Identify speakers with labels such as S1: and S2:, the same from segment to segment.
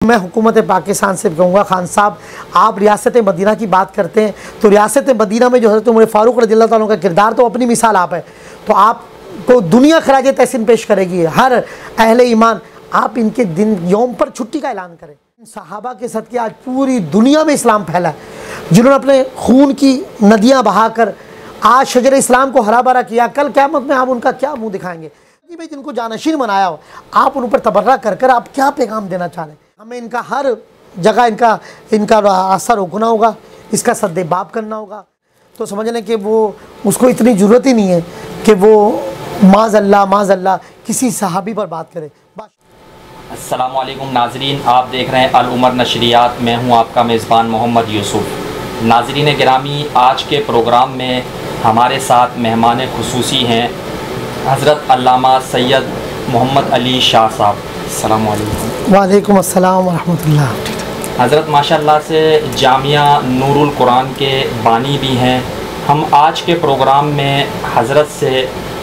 S1: मैं हुकूमत पाकिस्तान से कहूँगा, खान साहब आप रियासत मदीना की बात करते हैं तो रियासत मदीना में जो हज़रत उमर फ़ारूक रज़ियल्लाहु ताला अन्हु का किरदार तो अपनी मिसाल आप है, तो आपको दुनिया खराज तहसीन पेश करेगी। हर अहले ईमान आप इनके दिन यौम पर छुट्टी का ऐलान करें। सहाबा के सदक़े आज पूरी दुनिया में इस्लाम फैला है, जिन्होंने अपने खून की नदियाँ बहाकर आज शजर इस्लाम को हरा भरा किया। कल क़यामत में आप उनका क्या मुँह दिखाएंगे? में जिनको जानशीन बनाया हो, आप उन पर तबर्रा कर कर आप क्या पैगाम देना चाह रहे हैं? हमें इनका हर जगह इनका असर रोकना होगा, इसका सद्देबाब करना होगा। तो समझ लें कि वो उसको इतनी ज़रूरत ही नहीं है कि वो माज़अल्लाह किसी सहाबी पर बात करे।
S2: अस्सलामु अलैकुम नाज़रीन, आप देख रहे हैं अल उमर नशरियात। मैं हूं आपका मेज़बान मोहम्मद यूसुफ़। नाज़रीन गिरामी, आज के प्रोग्राम में हमारे साथ मेहमान खुसूसी हैं हज़रत अल्लामा सैयद मोहम्मद अली शाह साहब। अस्सलामु अलैकुम।
S1: वालेकुम अस्सलाम व रहमतुल्लाह।
S2: हज़रत माशाअल्लाह से जामिया नूरुल कुरान के बानी भी हैं। हम आज के प्रोग्राम में हज़रत से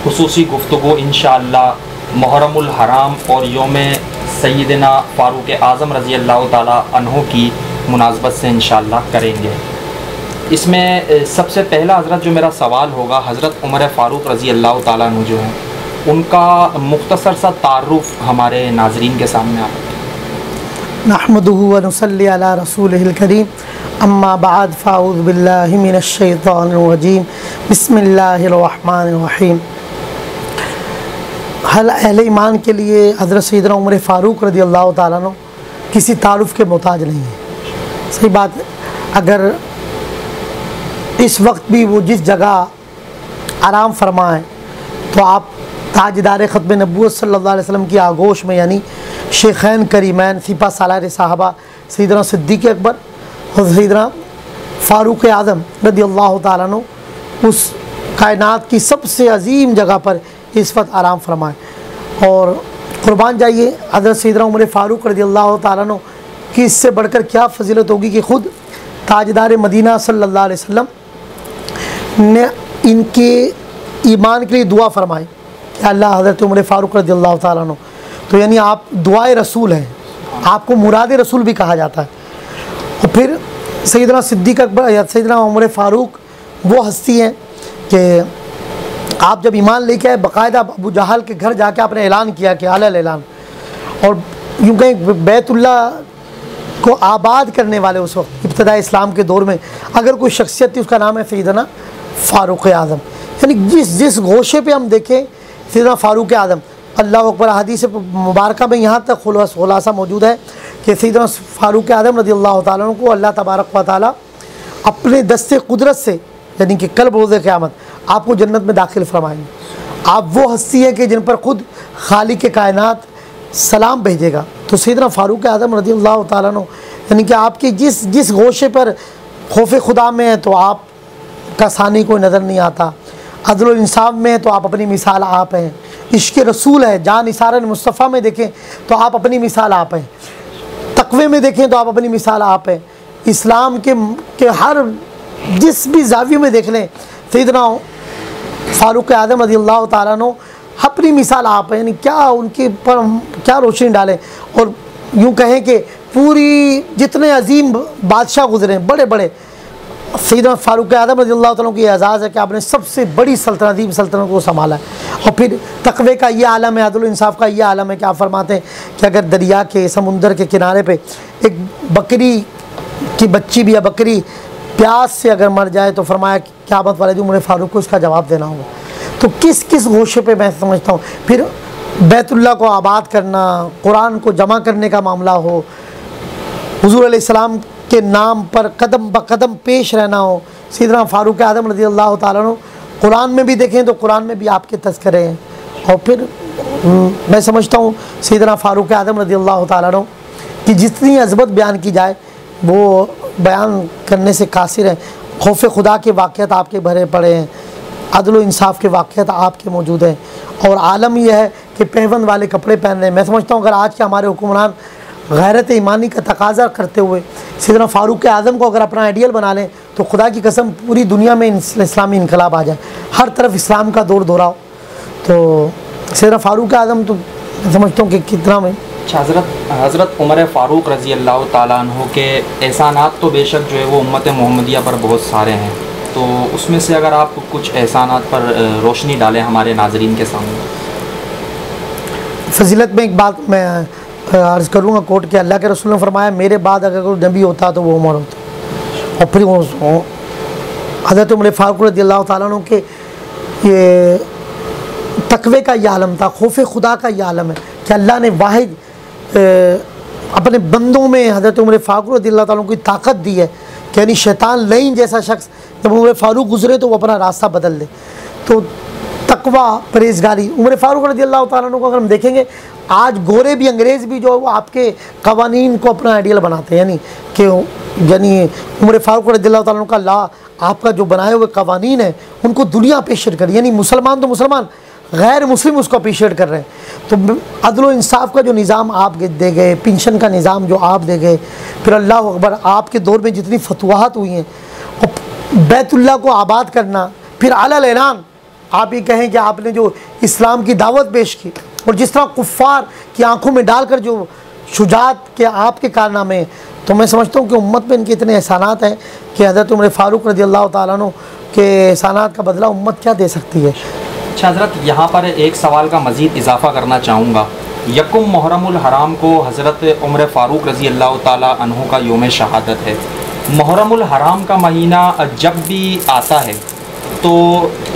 S2: खुसूसी गुफ्तगू इंशाअल्लाह मुहर्रमुल हराम और योम सैयदना फ़ारूक आज़म रज़ी अल्लाह ताला अन्हु की मुनासबत से इंशाअल्लाह करेंगे। इसमें सबसे पहला हज़रत जो मेरा सवाल होगा, हज़रत उमर फ़ारूक रज़ी अल्लाह ताला अन्हु जो हैं उनका मुख्तसर सा तारुफ़ हमारे नाज़रीन के सामने आ रहा है।
S1: नहमदुहु व नुसल्ली अला रसूलिहिल करीम, अम्मा बाद फ़अऊज़ु बिल्लाहि मिनश शैतानिर रजीम, बिस्मिल्लाहिर रहमानिर रहीम। हर अहले ईमान के लिए हज़रत सैयदना उमर फ़ारूक रज़ी अल्लाह ताला अन्हु किसी तारुफ़ के मोहताज नहीं है। सही बात है, अगर इस वक्त भी वो जिस जगह आराम फरमाएँ तो आप ताजदार ख़त्म नबूवत सल्लल्लाहु अलैहि वसल्लम की आगोश में, यानी शेखैन करीमैन सिपा सालार साहबा सैयदना सिद्दीक़ अकबर और सैयदना फ़ारूक आज़म रज़ी अल्लाह ताला अन्हु उस कायनात की सबसे अजीम जगह पर इस वक्त आराम फरमाएँ। और कुर्बान जाइए, हज़रत सैयदना उमर फ़ारूक रज़ी अल्लाह ताला अन्हु की इससे बढ़कर क्या फ़जीलत होगी कि ख़ुद ताजदार मदीना सल्लल्लाहु अलैहि वसल्लम ने इनके ईमान के लिए दुआ फरमाई कि अल्लाह हज़रत उमर फ़ारूक रज़ी अल्लाह ताला अन्हु, तो यानी आप दुआए रसूल हैं, आपको मुराद रसूल भी कहा जाता है। और फिर सैयदना सिद्दीक़ अकबर या सैयदना उमर फ़ारूक वो हस्ती हैं कि आप जब ईमान लेके आए, बाकायदा अबू जहल के घर जाके आपने ऐलान किया कि अलल ऐलान, और यूँ कहीं बैतुल्ला को आबाद करने वाले उस वक्त इब्तिदा इस्लाम के दौर में अगर कोई शख्सियत थी, उसका नाम है सैयदना फ़ारूक आज़म। यानी जिस गोशे पे हम देखें सैयदना फ़ारूक आज़म, अल्लाह अकबर। हदीस मुबारक में यहाँ तक खुलासा मौजूद है कि सैयदना फ़ारूक आज़म रज़ी अल्लाह ताला अन्हु को अल्लाह तबारक व तआला अपने दस्ते कुदरत से, यानी कि कल रोज़े क़यामत आपको जन्नत में दाखिल फरमाएंगे। आप वो हस्ती है कि जिन पर ख़ुद खालिक के कायनात सलाम भेजेगा। तो सैयदना फ़ारूक आज़म रज़ी अल्लाह ताला अन्हु, यानी कि आपके जिस गोशे पर खौफ खुदा में है तो आप का सानी कोई नज़र नहीं आता, अदल व इंसाफ में है तो आप अपनी मिसाल आप हैं, इश्क़ रसूल है, जान इसारत मुस्तफ़ा में देखें तो आप अपनी मिसाल आप हैं, तक़वे में देखें तो आप अपनी मिसाल आप हैं, इस्लाम के हर जिस भी ज़ाविये में देख लें सैयदना फ़ारूक आज़म रज़ी अल्लाह ताला अन्हु अपनी मिसाल आप हैं। यानी क्या उनके पर हम क्या रोशनी डालें। और यूँ कहें कि पूरी जितने अजीम बादशाह गुजरे बड़े बड़े, सैयदना फ़ारूक आज़म रज़ी अल्लाह ताला की एजाज़ है कि आपने सबसे बड़ी अजीम सल्तनत को संभाला है। और फिर तक़वे का ये आलम है, अदल व इंसाफ का ये आलम है कि आप फरमाते हैं कि अगर दरिया के समुंदर के किनारे पे एक बकरी की बच्ची भी या बकरी प्यास से अगर मर जाए तो फरमाया क़यामत वाले दिन उमर फ़ारूक को इसका जवाब देना होगा। तो किस किस गोशे पे मैं समझता हूँ। फिर बैतुल्ला को आबाद करना, कुरान को जमा करने का मामला हो, हुज़ूर अलैहिस्सलाम के नाम पर कदम ब कदम पेश रहना हो, सैयदना फ़ारूक आज़म रज़ी अल्लाह ताला अन्हु कुरान में भी देखें तो कुरान में भी आपके तज़किरे हैं। और फिर मैं समझता हूँ सैयदना फ़ारूक आज़म रज़ी अल्लाह ताला अन्हु कि जितनी अज़मत बयान की जाए वो बयान करने से कासिर है। खौफ खुदा के वाक़यात आपके भरे पड़े हैं, अदल व इंसाफ के वाक़यात आपके मौजूद हैं, और आलम यह है कि पहवंद वाले कपड़े पहन रहे हैं। मैं समझता हूँ अगर आज के हमारे हुक्मरान गैरत ईमानी का तकाज़ा करते हुए सैयदना फ़ारूक आज़म को अगर अपना आइडियल बना लें तो खुदा की कसम पूरी दुनिया में इस्लामी इनकलाब आ जाए, हर तरफ इस्लाम का दौर दोहराओ। तो सैयदना फ़ारूक आज़म तो मैं समझता हूँ कि कितना में
S2: अच्छा हज़रत उमर फ़ारूक रज़ी अल्लाह ताला अन्हु के एहसानात तो बेशक जो है वो उम्मत मोहम्मदिया पर बहुत सारे हैं, तो उसमें से अगर आप कुछ एहसानात पर रोशनी डालें हमारे नाज़रीन के सामने।
S1: फजीलत में एक बात मैं अर्ज़ करूँगा कोट के, अल्लाह के रसूल ने फरमाया मेरे बाद अगर कोई नबी होता तो वो उमर होता। और फिर वो हज़रत उमर फ़ारूक रज़ी अल्लाह ताला अन्हु के ये तकवे का ये आलम था, खौफ खुदा का ये आलम है कि अल्लाह ने वाहिद अपने बंदों में हज़रत उमर फ़ारूक रज़ियल्लाहु ताला को ताकत दी है कि यानी शैतान लईन जैसा शख्स जब उमर फ़ारूक गुजरे तो वो अपना रास्ता बदल दे। तो तकवा परहेज़गारी उमर फ़ारूक रज़ियल्लाहु ताला को अगर हम देखेंगे, आज गोरे भी अंग्रेज़ भी जो वो आपके कवानीन को अपना आइडियल बनाते हैं, यानी उमर फ़ारूक रज़ियल्लाहु ताला का ला आपका जो बनाए हुए कवानीन है उनको दुनिया अप्रिशिएट कर, यानी मुसलमान तो मुसलमान गैर मुस्लिम उसको अप्रिशिएट कर रहे हैं। तो अदल इंसाफ का जो निज़ाम आप दे गए, पेंशन का निज़ाम जो आप दे गए, फिर अल्लाह अकबर आपके दौर में जितनी फतवाहत हुई हैं और बैतुल्लाह को आबाद करना, फिर अलल ऐलान आप ये कहें कि आपने जो इस्लाम की दावत पेश की और जिस तरह कुफ़ार की आंखों में डालकर जो शुजात के आपके कारनामे, तो मैं समझता हूँ कि उम्मत में इनके इतने एहसानात हैं कि हज़रत उमर फ़ारूक रज़ियल्लाहु ताला अन्हु के एहसानात का बदला उम्मत क्या दे सकती है।
S2: अच्छा हज़रत, यहाँ पर एक सवाल का मज़ीद इजाफ़ा करना चाहूँगा। यकुम मुहर्रमुल हराम को हज़रत उमर फ़ारूक रज़ी अल्लाह ताला अन्हु का योम शहादत है। मुहर्रमुल हराम का महीना जब भी आता है तो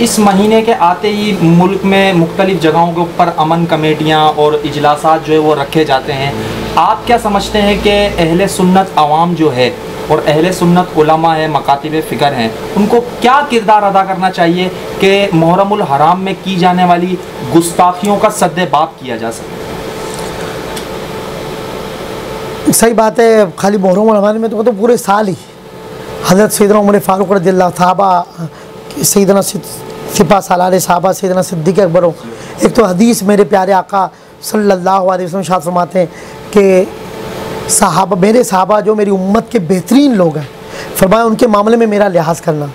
S2: इस महीने के आते ही मुल्क में मुख्तलिफ़ जगहों के ऊपर अमन कमेटियाँ और इजलासात जो है वो रखे जाते हैं। आप क्या समझते हैं कि अहले सुन्नत अवाम जो है और अहले सुन्नत उलमा है, मकातिब फ़िक्र हैं, उनको क्या किरदार अदा करना चाहिए कि मुहर्रमुल हराम में की जाने वाली गुस्ताखियों का सद्देबाब किया जा सके?
S1: सही बात है, खाली मुहर्रमुल हराम में तो पूरे साल ही हज़रत सैयदना उमर फ़ारूक रज़ियल्लाहु सहाबा सैयदना सिपा सालार साहबा सैयदना सिद्दीक़ अकबर हो। एक तो हदीस मेरे प्यारे आका सल्लल्लाहु अलैहि वसल्लम शाद फरमाते हैं कि सहाबा मेरे सहाबा जो मेरी उम्मत के बेहतरीन लोग हैं, फरमाया उनके मामले में मेरा लिहाज करना।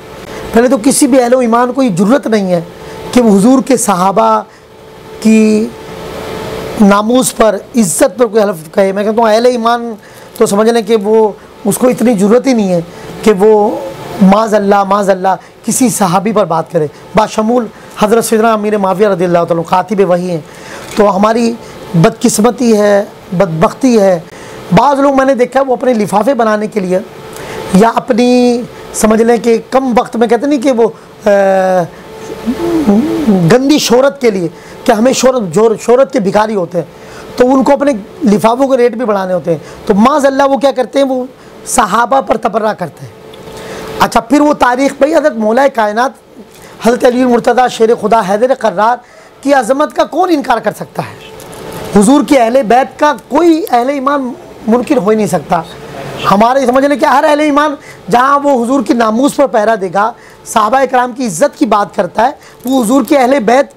S1: पहले तो किसी भी अहले ईमान को ये ज़रूरत नहीं है कि वो हुजूर के सहाबा की नामूस पर, इज़्ज़त पर कोई हलफ कहे। मैं कहता हूँ अहले ईमान तो समझ लें कि वो उसको इतनी ज़रूरत ही नहीं है कि वो माज़अल्लाह किसी सहाबी पर बात करे, बाशमूल हज़रत सैयदना अमीर माविया रज़ियल्लाहु ताला खातिब वही हैं। तो हमारी बदकिस्मती है, बदबख्ती है, बाज़ लोग मैंने देखा वो अपने लिफाफे बनाने के लिए या अपनी समझ लें कि कम वक्त में कहते नहीं कि वो गंदी शोहरत के लिए कि हमें शोहरत के भिखारी होते हैं, तो उनको अपने लिफाफों के रेट भी बढ़ाने होते हैं। तो माज़अल्लाह वो क्या करते हैं, वो सहाबा पर तबर्रा करते हैं। अच्छा, फिर वो तारीख़ भाई हज़रत मौला कायनात हज़रत अली मुर्तज़ा शेर खुदा हैदर कर्रार की अज़मत का कौन इनकार कर सकता है। हुजूर के अहले बैत का कोई अहले ईमान मुनकिर हो ही नहीं सकता। हमारे समझ लें कि हर अहले ईमान जहाँ वो हुजूर की नामूस पर पहरा देगा, सहाबा इकराम की इज़्ज़त की बात करता है, वो हुजूर के अहले बैत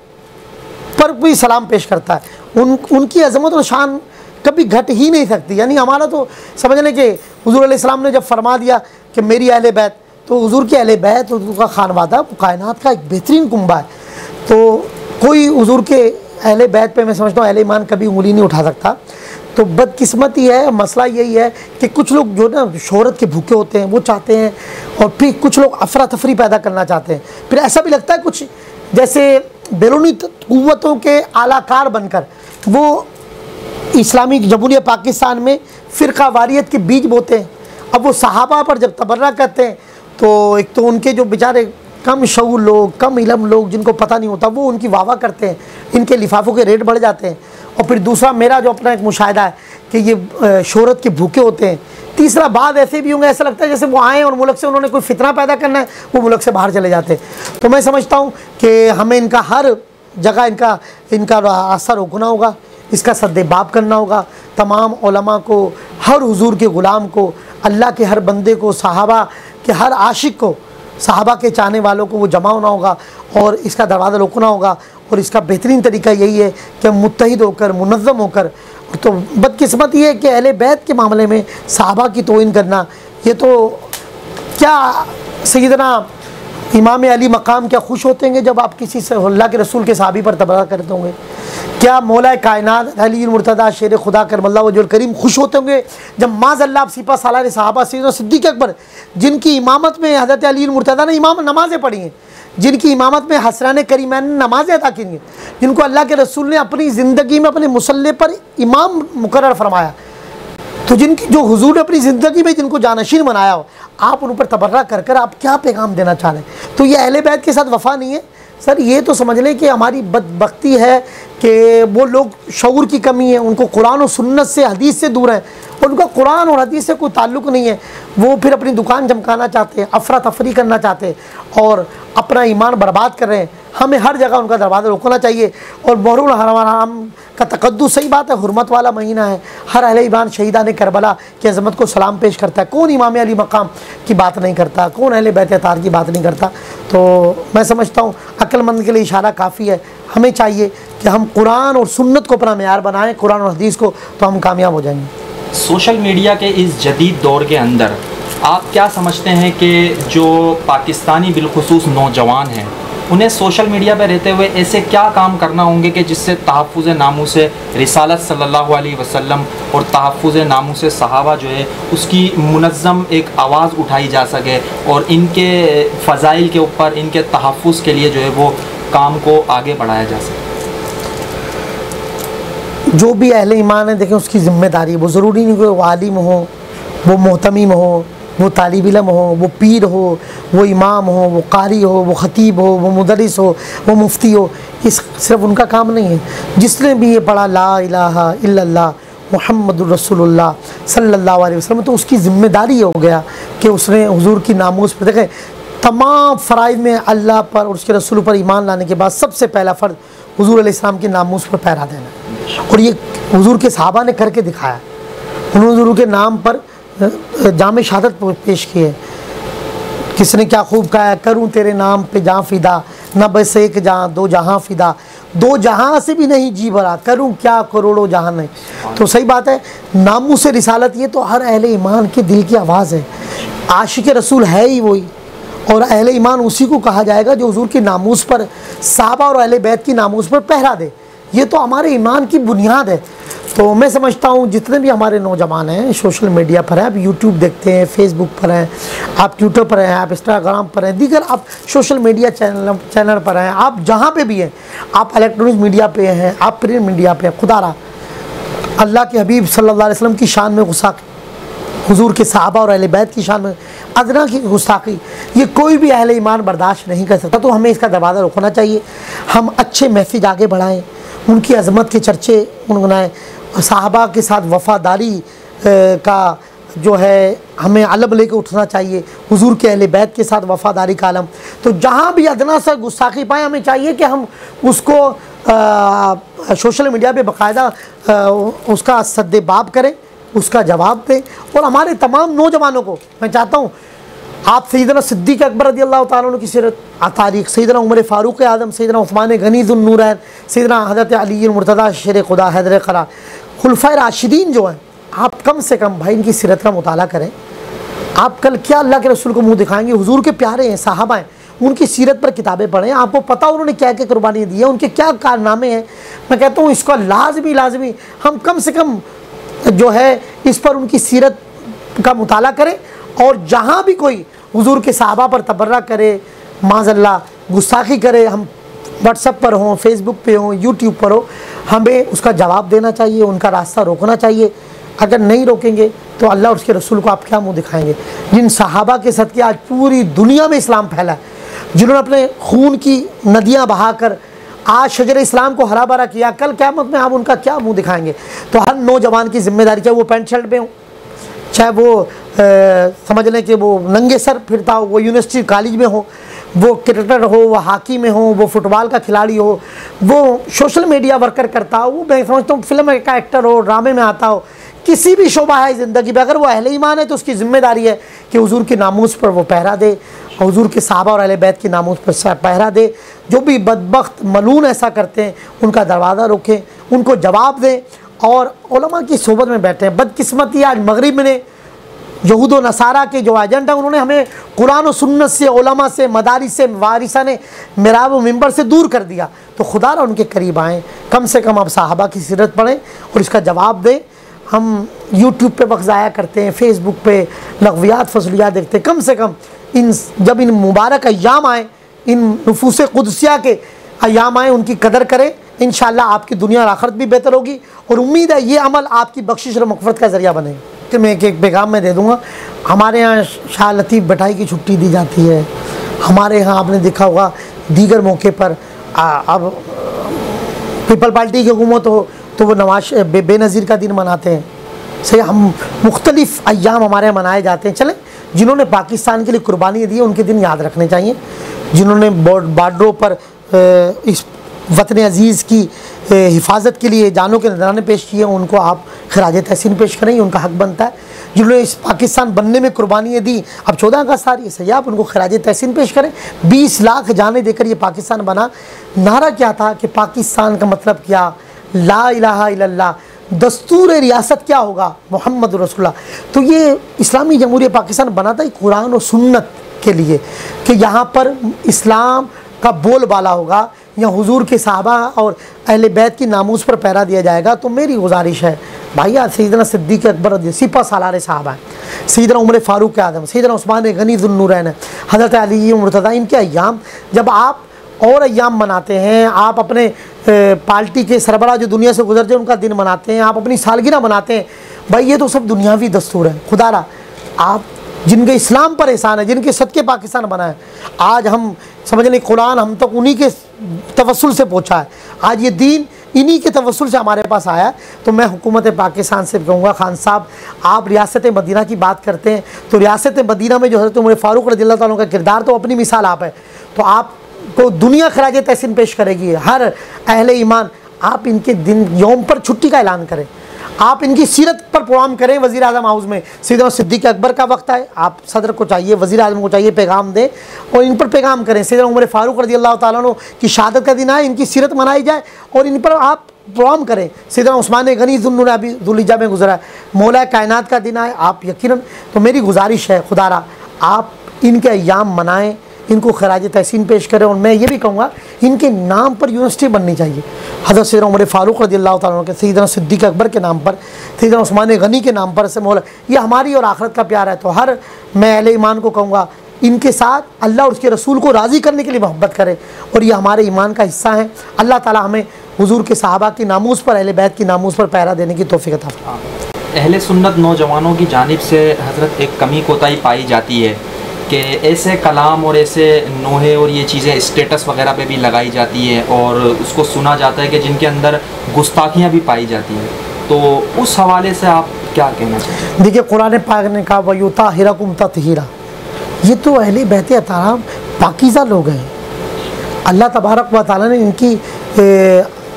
S1: पर भी सलाम पेश करता है। उनकी अज़मत और शान कभी घट ही नहीं सकती। यानी हमारा तो समझ लें कि हुजूर अलैहिस्सलाम ने जब फरमा दिया कि मेरी अहले बैत, तो हुजूर के अहले बैत उनका खानवादा कायनात का एक बेहतरीन कुंबा है। तो कोई हुजूर के अहले बैत पे मैं समझता हूँ अहले ईमान कभी उंगली नहीं उठा सकता। तो बदकिस्मती है, मसला यही है कि कुछ लोग जो ना शोहरत के भूखे होते हैं वो चाहते हैं, और फिर कुछ लोग अफरा तफरी पैदा करना चाहते हैं। फिर ऐसा भी लगता है कुछ जैसे बैरूनी क़ुव्वतों के आलाकार बनकर वो इस्लामी जमहूरियत पाकिस्तान में फ़िरका वारियत के बीज बोते हैं। अब वो सहाबा पर जब तबर्रा करते हैं तो एक तो उनके जो बेचारे कम शऊर लोग, कम इल्म लोग जिनको पता नहीं होता, वो उनकी वाह करते हैं, इनके लिफाफों के रेट बढ़ जाते हैं। और फिर दूसरा मेरा जो अपना एक मुशाहिदा है कि ये शोहरत के भूखे होते हैं। तीसरा बाद ऐसे भी होंगे, ऐसा लगता है जैसे वो आएँ और मुल्क से उन्होंने कोई फितना पैदा करना है, वो मुल्क से बाहर चले जाते हैं। तो मैं समझता हूँ कि हमें इनका हर जगह इनका रास्ता रोकना होगा, इसका सद्देबाब करना होगा। तमाम उलमा को, हर हुजूर के ग़ुलाम को, अल्लाह के हर बंदे को, सहाबा के हर आशिक को, सहाबा के चाहने वालों को वो जमा होना होगा और इसका दरवाज़ा रोकना होगा। और इसका बेहतरीन तरीका यही है कि हम मुत्तहिद होकर, मुनज़्ज़म होकर। तो बदकिस्मत ये है कि अहले बैत के मामले में सहाबा की तौहीन करना, ये तो क्या सैयदना इमाम अली मकाम क्या खुश होते हैं जब आप किसी से अल्लाह के रसूल के सहाबी पर तबरा करते होंगे? क्या मौला कायनात अली मुर्तदा शेर खुदा करमल्ला वजहुल करीम खुश होते होंगे जब माज़अल्लाह सिपा सालार सहाबा सैयदना सिद्दीक़ अकबर, जिनकी इमामत में हज़रत अली मुर्तदा ने इमाम नमाज़ें पढ़ी हैं, जिनकी इमामत में हसरैन करीमैन ने नमाज़ें अदा की हैं, जिनको अल्लाह के रसूल ने अपनी ज़िंदगी में अपने मुसल्ले पर इमाम मुकर्रर फरमाया, तो जिनकी जो हुजूर ने अपनी ज़िंदगी में जिनको जानशीन बनाया हो, आप उन पर तबर्रा कर कर आप क्या पैगाम देना चाह रहे हैं? तो ये अहले बैत के साथ वफ़ा नहीं है सर। ये तो समझ लें कि हमारी बदबख्ती है कि वो लोग शऊर की कमी है, उनको कुरान और सुन्नत से हदीस से दूर हैं, उनका कुरान और हदीस से कोई ताल्लुक़ नहीं है। वो फिर अपनी दुकान चमकाना चाहते हैं, अफरा तफरी करना चाहते हैं और अपना ईमान बर्बाद कर रहे हैं। हमें हर जगह उनका दरवाज़ा रोकना चाहिए। और मुहर्रम हराम का तक़द्दुस, सही बात है, हुर्मत वाला महीना है, हर अहले ईमान शहीदान करबला की अज़मत को सलाम पेश करता है। कौन इमाम अली मकाम की बात नहीं करता, कौन अहले बैत तार की बात नहीं करता? तो मैं समझता हूँ अक्लमंद के लिए इशारा काफ़ी है। हमें चाहिए कि हम कुरान और सुन्नत को अपना मेयार बनाएं, कुरान और हदीस को, तो हम कामयाब हो जाएंगे।
S2: सोशल मीडिया के इस जदीद दौर के अंदर आप क्या समझते हैं कि जो पाकिस्तानी बिलखुसूस नौजवान हैं, उन्हें सोशल मीडिया पर रहते हुए ऐसे क्या काम करना होंगे कि जिससे तहफ़्फ़ुज़ नामूस रिसालत सल्लल्लाहु अलैहि वसल्लम और तहफ़्फ़ुज़ नामूस सहाबा जो है उसकी मुनज़्ज़म एक आवाज़ उठाई जा सके और इनके फ़ज़ाइल के ऊपर, इनके तहफ़्फ़ुज़ के लिए जो है वो काम को आगे बढ़ाया जा सके?
S1: जो भी अहले ईमान है, देखें उसकी ज़िम्मेदारी, वो ज़रूरी नहीं कि वो आलिम हो, वो मोहतमीम हो, वो तालिब इल्म हो, वो पीर हो, वो इमाम हो, वो कारी हो, वो ख़तीब हो, वो मुदरिस हो, वो मुफ्ती हो। इस सिर्फ उनका काम नहीं है। जिसने भी ये पढ़ा ला इलाहा इल्लल्लाह मुहम्मदुर रसूलुल्लाह सल्लल्लाहु अलैहि वसल्लम, तो उसकी ज़िम्मेदारी हो गया कि उसने हुजूर की नामूस पर, देखें तमाम फ़राइज़ में अल्लाह पर और उसके रसूल पर ईमान लाने के बाद सबसे पहला फ़र्ज़ हुजूर अलैहिस्सलाम की नामूस पर पहरा देना, और ये हुजूर के सहाबा ने करके दिखाया। उन्होंने हुजूर के नाम पर जामे शहादत पेश किए। किसने क्या खूब कहा, करूं तेरे नाम पे जाँ फिदा, न बस एक जहाँ दो जहाँ फिदा, दो जहाँ से भी नहीं जी भरा, करूं क्या करोड़ों जहाँ नहीं। तो सही बात है, नामूस रिसालत ये तो हर अहले ईमान के दिल की आवाज़ है। आशिक रसूल है ही वही, और अहले ईमान उसी को कहा जाएगा जो हुजूर की नामूस पर, सहाबा और अहले बैत की नामूस पर पहरा दे। ये तो हमारे ईमान की बुनियाद है। तो मैं समझता हूँ जितने भी हमारे नौजवान हैं सोशल मीडिया पर हैं, आप यूट्यूब देखते हैं, फेसबुक पर हैं, आप ट्विटर पर हैं, आप इंस्टाग्राम पर हैं, दीगर आप सोशल मीडिया चैनल पर हैं, आप जहाँ पे भी हैं, आप इलेक्ट्रॉनिक मीडिया पे हैं, आप प्रिंट मीडिया पे हैं, खुदारा अल्लाह के हबीब सल्लल्लाहु अलैहि वसल्लम की शान में गुस्ताखी, हुजूर के सहाबा और अहले बैत की शान में अदना की गुस्ताखी, ये कोई भी अहले ईमान बर्दाश्त नहीं कर सकता। तो हमें इसका दरवाज़ा रोकना चाहिए। हम अच्छे मैसेज आगे बढ़ाएँ, उनकी अज़मत के चर्चे गुनगुनाएँ, सहाबा के साथ वफ़ादारी का जो है हमें अलम लेके उठना चाहिए, हुजूर के अहले बैत के साथ वफ़ादारी का आलम। तो जहाँ भी अदना सा गुस्ताखी पाए, हमें चाहिए कि हम उसको सोशल मीडिया पे बाकायदा उसका सद्देबाब करें, उसका जवाब दें। और हमारे तमाम नौजवानों को मैं चाहता हूँ, आप सैयदना सिद्दीक़ अकबर रज़ियल्लाहु ताला अन्हु की सीरत, तारीख़, सैयदना उमर फ़ारूक़ आज़म, सैयदना उस्मान गनी ज़ुन्नूरैन, सैयदना हज़रत अली मुर्तज़ा शेर खुदा हैदर क़रा, खुलफ़ाए राशिदीन जो हैं, आप कम से कम भाई इनकी सीरत का मुताला करें। आप कल क्या अल्लाह के रसूल को मुँह दिखाएंगे? हुजूर के प्यारे हैं, सहाबा हैं, उनकी सीरत पर किताबें पढ़ें, आपको पता उन्होंने क्या क्या कुर्बानी दी है, उनके क्या कारनामे हैं। मैं कहता हूँ इसका लाजमी हम कम से कम जो है इस पर उनकी सीरत का मुताला करें। और जहाँ भी कोई हुजूर के सहाबा पर तबर्रा करे, माज़अल्लाह गुस्ताखी करे, हम व्हाट्सएप पर हों, फेसबुक पे हों, यूट्यूब पर हो, हमें उसका जवाब देना चाहिए, उनका रास्ता रोकना चाहिए। अगर नहीं रोकेंगे तो अल्लाह और उसके रसूल को आप क्या मुँह दिखाएंगे? जिन सहाबा के सदक़े आज पूरी दुनिया में इस्लाम फैला है, जिन्होंने अपने खून की नदियाँ बहाकर आज शजर इस्लाम को हरा भरा किया, कल क़यामत में आप उनका क्या मुँह दिखाएंगे? तो हर नौजवान की जिम्मेदारी, चाहे वो पैंट शर्ट में हो, चाहे वो समझ लें कि वो नंगे सर फिरता हो, वो यूनिवर्सिटी कॉलेज में हो, वो क्रिकेटर हो, वो हॉकी में हो, वो फुटबॉल का खिलाड़ी हो, वो सोशल मीडिया वर्कर करता हो, वो मैं समझता हूँ फिल्म का एक्टर हो, ड्रामे में आता हो, किसी भी शोबा है ज़िंदगी में, अगर वो अहले ईमान है तो उसकी ज़िम्मेदारी है कि हुजूर की नामूस पर वो पहरा दे, हुजूर के सहाबा और अहले बैत की नामूस पर पहरा दे। जो भी बदबख्त मलून ऐसा करते हैं उनका दरवाज़ा रोकें, उनको जवाब दें और उलमा की सोबत में बैठें। बदकिस्मती आज मगरिब ने यहूद व नसारा के जो एजेंट हैं उन्होंने हमें कुरान और सुन्नत से, उलमा से, मदारिस से, वारिसा ने मिहराब व मिंबर से दूर कर दिया। तो खुदा र उनके करीब आएँ, कम से कम आप साहबा की सीरत पढ़ें और इसका जवाब दें। हम यूट्यूब पे वक्त ज़ाया करते हैं, फेसबुक पे लग़वियात फज़लियात देखते हैं, कम से कम जब इन मुबारक अय्याम आए, इन नफूस कुदसिया के अय्याम आए, उनकी कदर करें। इंशाअल्लाह आपकी दुनिया और आखिरत भी बेहतर होगी और उम्मीद है ये अमल आपकी बख्शिश और मग़फ़िरत का ज़रिया बनेगा। तो मैं एक पैगाम में दे दूँगा, हमारे यहाँ शाह लतीफ़ भटाई की छुट्टी दी जाती है। हमारे यहाँ आपने देखा होगा दीगर मौके पर अब पीपल पार्टी की हुकूमत हो तो वो नवाज बेनज़ीर का दिन मनाते हैं। सही, हम मुख्तलिफ़ अय्याम हमारे यहाँ मनाए जाते हैं। चलें, जिन्होंने पाकिस्तान के लिए कुर्बानी दी है उनके दिन याद रखने चाहिए। जिन्होंने बॉर्डरों पर इस वतन अज़ीज़ की हिफाजत के लिए जानों के नजराने पेश किए हैं, उनको आप खराज तहसीन पेश करें, उनका हक़ बनता है। जिन्होंने इस पाकिस्तान बनने में कुर्बानियाँ दी, अब 14 अगस्त आ रही है, सही, आप उनको खराज तहसीन पेश करें। 20 लाख जाने देकर ये पाकिस्तान बना। नारा क्या था कि पाकिस्तान का मतलब क्या, ला इलाहा इल्लल्लाह, दस्तूर रियासत क्या होगा, मोहम्मद रसूलुल्लाह। तो ये इस्लामी जमहूरियत पाकिस्तान बना था कुरान और सुन्नत के लिए कि यहाँ पर इस्लाम का बोलबाला होगा, यहाँ हुजूर के साहबा और अहले बैत की नामूस पर पहरा दिया जाएगा। तो मेरी गुजारिश है भाइया, सैयदना सिद्दीक़ अकबर सिपा सालार साहबा हैं, सैयदना उमर फ़ारूक आज़म, सैयदना उस्मान गनी ज़ुन्नूरैन, हज़रत अली मुर्तज़ा, इनके अय्याम जब आप और अय्याम मनाते हैं, आप अपने पार्टी के सरबराह जो दुनिया से गुजरते हैं उनका दिन मनाते हैं, आप अपनी सालगिरह मनाते हैं, भाई ये तो सब दुनियावी दस्तूर है। खुदारा आप जिनके इस्लाम पर एहसान है, जिनके सदके पाकिस्तान बना है, आज हम समझ लें कुरान हम तक उन्हीं के तवस्सुल से पहुँचा है, आज ये दीन इन्हीं के तवस्सुल से हमारे पास आया है। तो मैं हुकूमत पाकिस्तान से कहूँगा, खान साहब आप रियासत मदीना की बात करते हैं तो रियासत मदीना में जो हज़रत उमर फ़ारूक रज़ियल्लाहु ताला का किरदार, तो अपनी मिसाल आप है। तो आप को दुनिया खराज तहसीन पेश करेगी, हर अहले ईमान। आप इनके दिन यौम पर छुट्टी का ऐलान करें, आप इनकी सीरत पर प्रोग्राम करें वज़ीर आज़म हाउस में। सैयदना सिद्दीक़ अकबर का वक्त है, आप सदर को चाहिए, वज़ीर आज़म को चाहिए, पैगाम दें और इन पर पैगाम करें। सैयदना उमर फ़ारूक रज़ियल्लाहु ताला अन्हु की शहादत का दिन आए, इनकी सीरत मनाई जाए और इन पर आप प्रोग्राम करें। सैयदना उस्मान गनी ज़ुन्नूरैन अभी ज़ुल्हिज्जा में गुजरा है, मौला कायनात का दिन आए, आप यकीनन। तो मेरी गुजारिश है खुदारा आप इनके अय्याम मनाएँ, इनको खराज तहसीन पेश करें। और मैं ये भी कहूँगा इनके नाम पर यूनिवर्सिटी बननी चाहिए, हज़रत सैयदना उमर फ़ारूक रज़ियल्लाहु ताला के, सैयदना सिद्दीक़ अकबर के नाम पर, सैयदना उस्मान गनी के नाम पर से मौला। ये हमारी और आखिरत का प्यार है। तो हर मैं अहले ईमान को कहूँगा इनके साथ अल्लाह और उसके रसूल को राज़ी करने के लिए मोहब्बत करें और ये हमारे ईमान का हिस्सा है। अल्लाह ताला हमें हुजूर के सहाबा की नामूस पर, अहले बैत की नामूस पर पहरा देने की तौफ़ीक़ अता फरमाए।
S2: अहले सुन्नत नौजवानों की जानिब से हज़रत एक कमी कोताही पाई जाती है कि ऐसे कलाम और ऐसे नोहे और ये चीज़ें स्टेटस वगैरह पे भी लगाई जाती है और उसको सुना जाता है कि जिनके अंदर गुस्ताखियाँ भी पाई जाती हैं। तो उस हवाले से आप क्या कहना चाहते हैं?
S1: देखिए, कुरान पाक ने कहा वयुताहिरकुम तत्हीरा, ये तो अहले बैत अहतराम पाकीज़ा लोग हैं। अल्लाह तबारक व तआला ने इनकी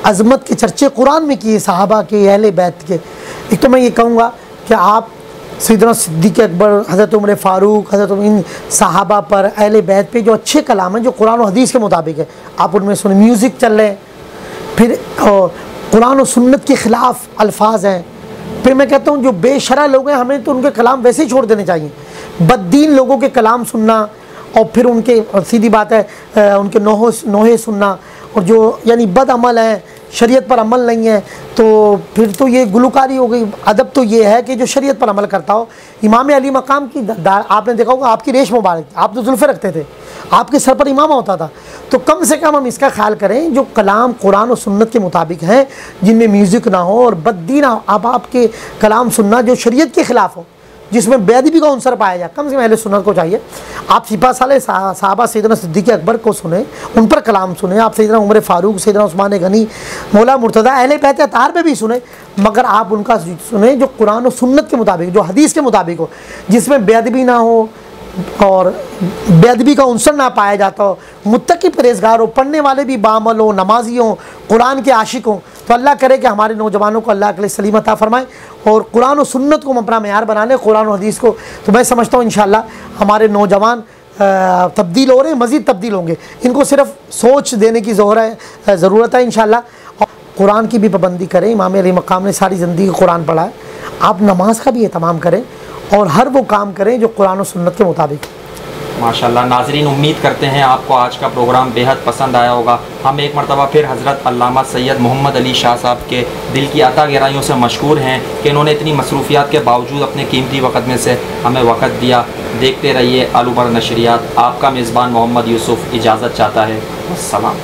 S1: अज़मत के चर्चे कुरान में किए, सहाबा के, अहले बैत के। एक तो मैं ये कहूँगा कि आप सैयदना सिद्दीक़ अकबर, हज़रत उमर फ़ारूक, हज़रत इन सहाबा पर, अहले बैत पे जो अच्छे कलाम हैं जो कुरान और हदीस के मुताबिक है, आप उनमें सुने। म्यूज़िक चल रहे हैं, फिर कुरान और सुन्नत के ख़िलाफ़ अल्फाज हैं। फिर मैं कहता हूँ जो बेशरा लोग हैं हमें तो उनके कलाम वैसे ही छोड़ देने चाहिए। बददीन लोगों के कलाम सुनना और फिर उनके, सीधी बात है, उनके नोहे सुनना, और जो यानी बद अमल है, शरीयत पर अमल नहीं है, तो फिर तो ये गुलकारी हो गई। अदब तो ये है कि जो शरीयत पर अमल करता हो। इमाम अली मकाम की आपने देखा होगा, आपकी रेश मुबारक, आप तो जुल्फ़े रखते थे, आपके सर पर इमामा होता था। तो कम से कम हम इसका ख्याल करें जो कलाम कुरान और सुन्नत के मुताबिक हैं, जिनमें म्यूज़िक ना हो और बददीन आपके कलाम सुनना जो शरीयत के ख़िलाफ़ हो, जिसमें बेअदबी का अंसर पाया जाए, कम से कम अहले सुन्नत को चाहिए। आप सिपा साले साहबा सैयदना सिद्दीक़ अकबर को सुने, उन पर कलाम सुने। आप सैयदना उमर फ़ारूक, सैयदना उस्मान गनी, मौला मुर्तज़ा, अहले बैत अतार पे भी सुने, मगर आप उनका सुने जो कुरान और सुन्नत के मुताबिक, जो हदीस के मुताबिक हो, जिसमें बेअदबी ना हो और बेअदबी का अंसर ना पाया जाता हो, मुत्तकी परहेज़गार हो, पढ़ने वाले भी बामल हो, नमाजी हों, कुरान के आशिक हों। तो अल्लाह करे कि हमारे नौजवानों को अल्लाह के लिए सलीम अता फ़रमाए और कुरान और सुन्नत को हम अपना मेयार बना लें, कुरान और हदीस को। तो मैं समझता हूँ इंशाअल्लाह हमारे नौजवान तब्दील हो रहे हैं, मज़ीद तब्दील होंगे। इनको सिर्फ सोच देने की ज़रूरत है इंशाअल्लाह। और कुरान की भी पाबंदी करें। इमाम अली मकाम ने सारी ज़िंदगी कुरान पढ़ा है। आप नमाज का भी एहतमाम करें और हर वो काम करें जो कुरान और सुन्नत के मुताबिक।
S2: माशाल्लाह नाज़रीन, उम्मीद करते हैं आपको आज का प्रोग्राम बेहद पसंद आया होगा। हम एक मरतबा फिर हज़रत अल्लामा सैयद मोहम्मद अली शाह साहब के दिल की अता गहराइयों से मशकूर हैं कि इन्होंने इतनी मसरूफियात के बावजूद अपने कीमती वक़्त में से हमें वक़्त दिया। देखते रहिए अल उमर नशरियात। आपका मेज़बान मोहम्मद यूसुफ़ इजाज़त चाहता है। अस्सलाम।